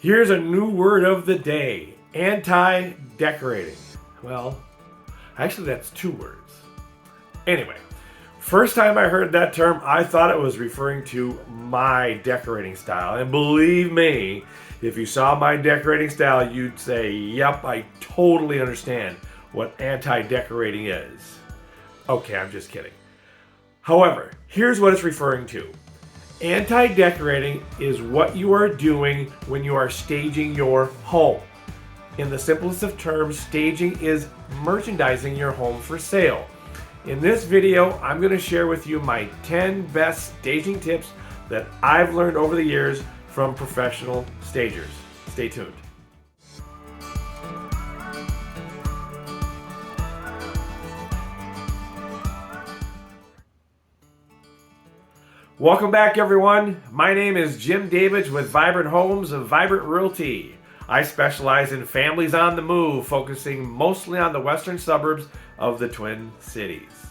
Here's a new word of the day, anti-decorating. Well, actually that's two words. Anyway, first time I heard that term, I thought it was referring to my decorating style. And believe me, if you saw my decorating style, you'd say, yep, I totally understand what anti-decorating is. Okay, I'm just kidding. However, here's what it's referring to. Anti-decorating is what you are doing when you are staging your home. In the simplest of terms, staging is merchandising your home for sale. In this video, I'm going to share with you my 10 best staging tips that I've learned over the years from professional stagers. Stay tuned. Welcome back, everyone. My name is Jim Davich with Vibrant Homes of Vibrant Realty. I specialize in families on the move, focusing mostly on the western suburbs of the Twin Cities.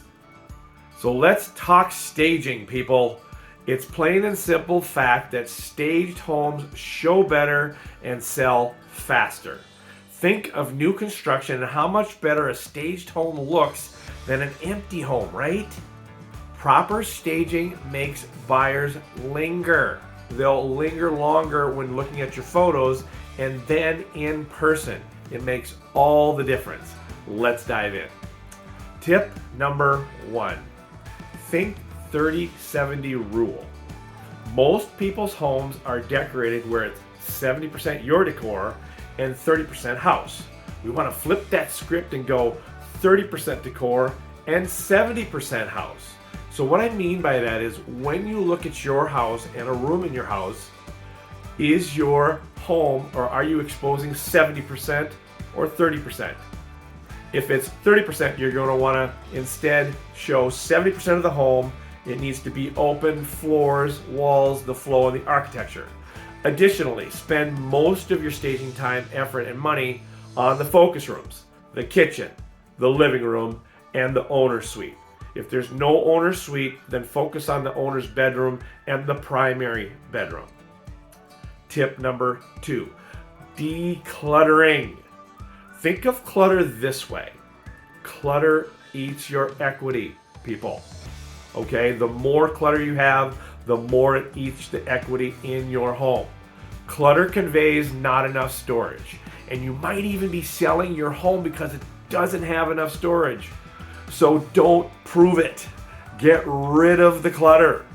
So let's talk staging, people. It's plain and simple fact that staged homes show better and sell faster. Think of new construction and how much better a staged home looks than an empty home, right? Proper staging makes buyers linger. They'll linger longer when looking at your photos and then in person. It makes all the difference. Let's dive in. Tip number 1. Think 30-70 rule. Most people's homes are decorated where it's 70% your decor and 30% house. We want to flip that script and go 30% decor and 70% house. So what I mean by that is when you look at your house and a room in your house, is your home, or are you exposing 70% or 30%? If it's 30%, you're going to want to instead show 70% of the home. It needs to be open floors, walls, the flow, and the architecture. Additionally, spend most of your staging time, effort, and money on the focus rooms, the kitchen, the living room, and the owner's suite. If there's no owner's suite, then focus on the owner's bedroom and the primary bedroom. Tip number 2, decluttering. Think of clutter this way. Clutter eats your equity, people. Okay, the more clutter you have, the more it eats the equity in your home. Clutter conveys not enough storage, and you might even be selling your home because it doesn't have enough storage. So don't prove it. Get rid of the clutter.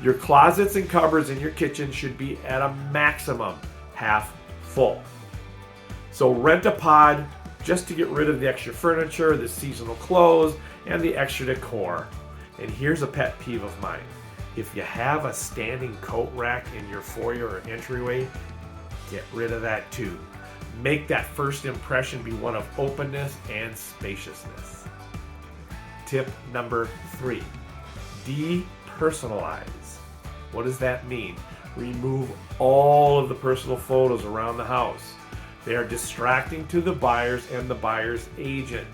Your closets and cupboards in your kitchen should be at a maximum half full. So rent a pod just to get rid of the extra furniture, the seasonal clothes, and the extra decor. And here's a pet peeve of mine. If you have a standing coat rack in your foyer or entryway, get rid of that too. Make that first impression be one of openness and spaciousness. Tip number 3, depersonalize. What does that mean? Remove all of the personal photos around the house. They are distracting to the buyers and the buyer's agent.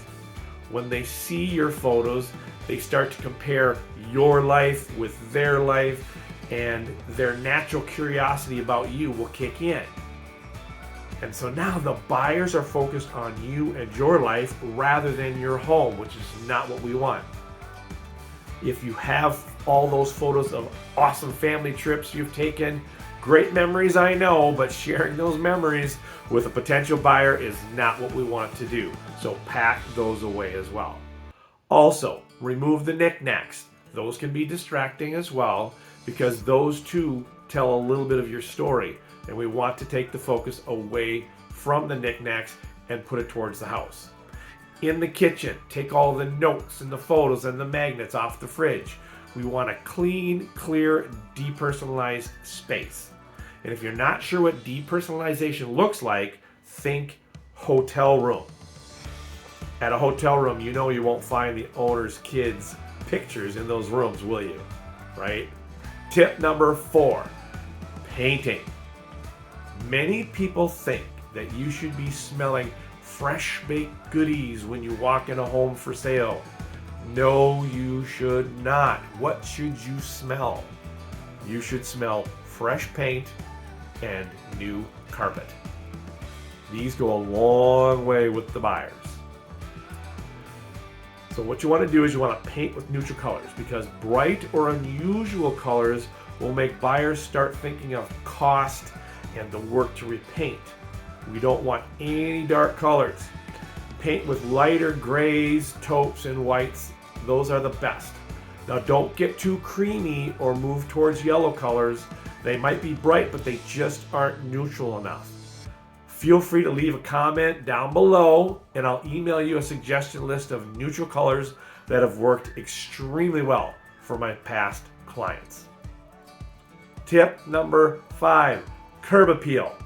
When they see your photos, they start to compare your life with their life, and their natural curiosity about you will kick in. And so now the buyers are focused on you and your life rather than your home, which is not what we want. If you have all those photos of awesome family trips you've taken, great memories I know, but sharing those memories with a potential buyer is not what we want to do. So pack those away as well. Also, remove the knickknacks. Those can be distracting as well because those too tell a little bit of your story. And we want to take the focus away from the knickknacks and put it towards the house. In the kitchen, take all the notes and the photos and the magnets off the fridge. We want a clean, clear, depersonalized space. And if you're not sure what depersonalization looks like, think hotel room. At a hotel room, you know you won't find the owner's kids' pictures in those rooms, will you? Right? Tip number 4, painting. Many people think that you should be smelling fresh baked goodies when you walk in a home for sale. No, you should not. What should you smell? You should smell fresh paint and new carpet. These go a long way with the buyers. So what you want to do is you want to paint with neutral colors, because bright or unusual colors will make buyers start thinking of cost and the work to repaint. We don't want any dark colors. Paint with lighter grays, taupes, and whites. Those are the best. Now don't get too creamy or move towards yellow colors. They might be bright, but they just aren't neutral enough. Feel free to leave a comment down below, and I'll email you a suggestion list of neutral colors that have worked extremely well for my past clients. Tip number 5, curb appeal.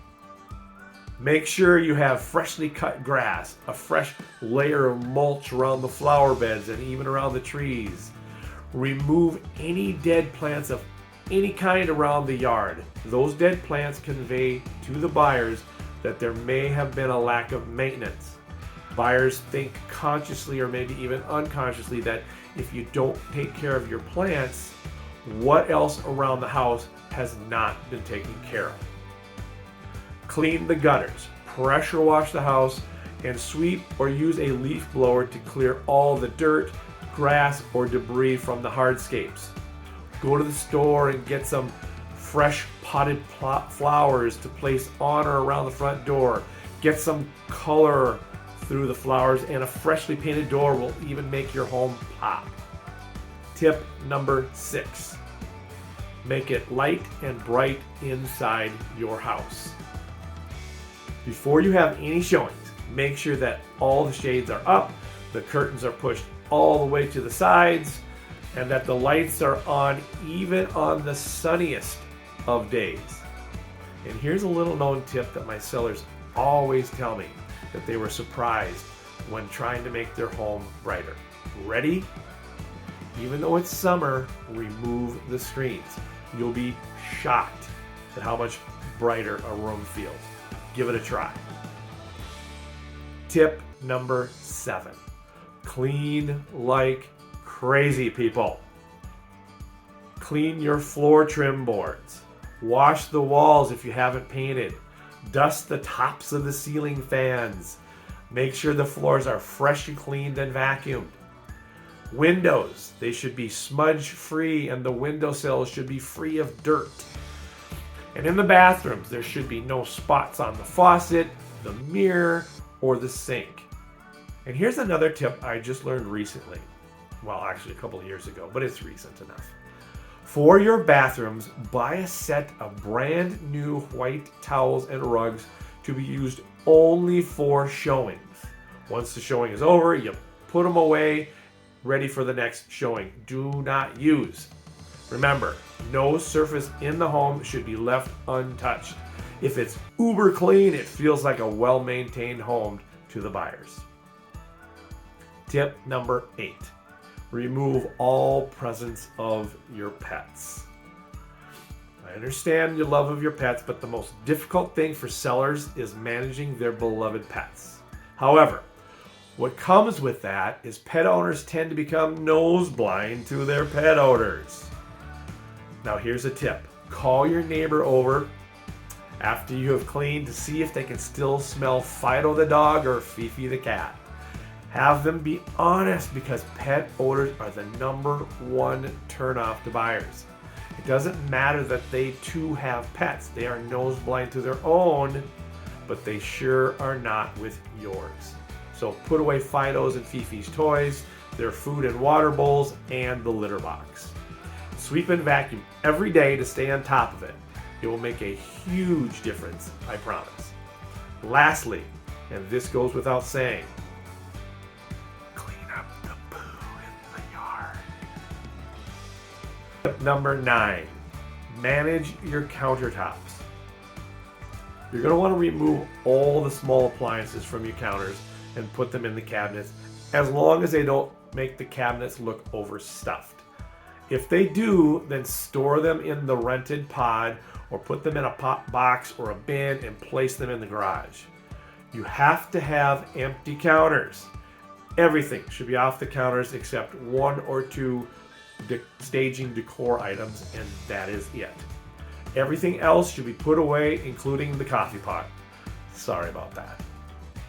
Make sure you have freshly cut grass, a fresh layer of mulch around the flower beds and even around the trees. Remove any dead plants of any kind around the yard. Those dead plants convey to the buyers that there may have been a lack of maintenance. Buyers think consciously or maybe even unconsciously that if you don't take care of your plants, what else around the house has not been taken care of? Clean the gutters, pressure wash the house, and sweep or use a leaf blower to clear all the dirt, grass, or debris from the hardscapes. Go to the store and get some fresh potted flowers to place on or around the front door. Get some color through the flowers, and a freshly painted door will even make your home pop. Tip number 6, make it light and bright inside your house. Before you have any showings, make sure that all the shades are up, the curtains are pushed all the way to the sides, and that the lights are on even on the sunniest of days. And here's a little known tip that my sellers always tell me that they were surprised when trying to make their home brighter. Ready? Even though it's summer, remove the screens. You'll be shocked at how much brighter a room feels. Give it a try. Tip number 7, clean like crazy, people. Clean your floor trim boards. Wash the walls if you haven't painted. Dust the tops of the ceiling fans. Make sure the floors are freshly cleaned and vacuumed. Windows, they should be smudge free, and the windowsills should be free of dirt. And in the bathrooms, there should be no spots on the faucet, the mirror, or the sink. And here's another tip I just learned recently. Well, actually a couple of years ago, but it's recent enough. For your bathrooms, buy a set of brand new white towels and rugs to be used only for showings. Once the showing is over, you put them away, ready for the next showing. Do not use. Remember, no surface in the home should be left untouched. If it's uber clean, it feels like a well-maintained home to the buyers. Tip number 8, remove all presence of your pets. I understand your love of your pets, but the most difficult thing for sellers is managing their beloved pets. However, what comes with that is pet owners tend to become nose blind to their pet odors. Now here's a tip. Call your neighbor over after you have cleaned to see if they can still smell Fido the dog or Fifi the cat. Have them be honest, because pet odors are the #1 turnoff to buyers. It doesn't matter that they too have pets. They are nose blind to their own, but they sure are not with yours. So put away Fido's and Fifi's toys, their food and water bowls, and the litter box. Sweep and vacuum every day to stay on top of it. It will make a huge difference, I promise. Lastly, and this goes without saying, clean up the poo in the yard. Tip number 9, manage your countertops. You're going to want to remove all the small appliances from your counters and put them in the cabinets, as long as they don't make the cabinets look overstuffed. If they do, then store them in the rented pod or put them in a box or a bin and place them in the garage. You have to have empty counters. Everything should be off the counters except 1 or 2 staging decor items, and that is it. Everything else should be put away, including the coffee pot. Sorry about that,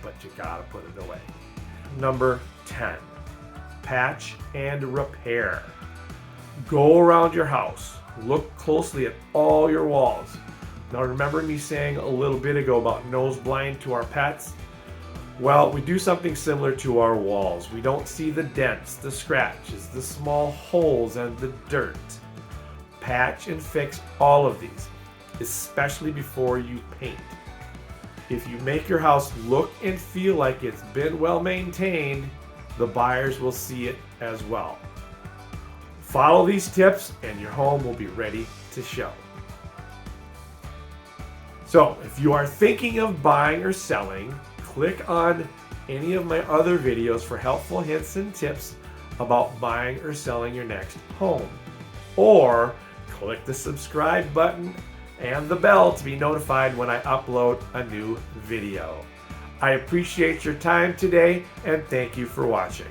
but you gotta put it away. Number 10, patch and repair. Go around your house. Look closely at all your walls. Now remember me saying a little bit ago about nose blind to our pets? Well, we do something similar to our walls. We don't see the dents, the scratches, the small holes, and the dirt. Patch and fix all of these, especially before you paint. If you make your house look and feel like it's been well maintained, the buyers will see it as well. Follow these tips and your home will be ready to show. So, if you are thinking of buying or selling, click on any of my other videos for helpful hints and tips about buying or selling your next home. Or click the subscribe button and the bell to be notified when I upload a new video. I appreciate your time today and thank you for watching.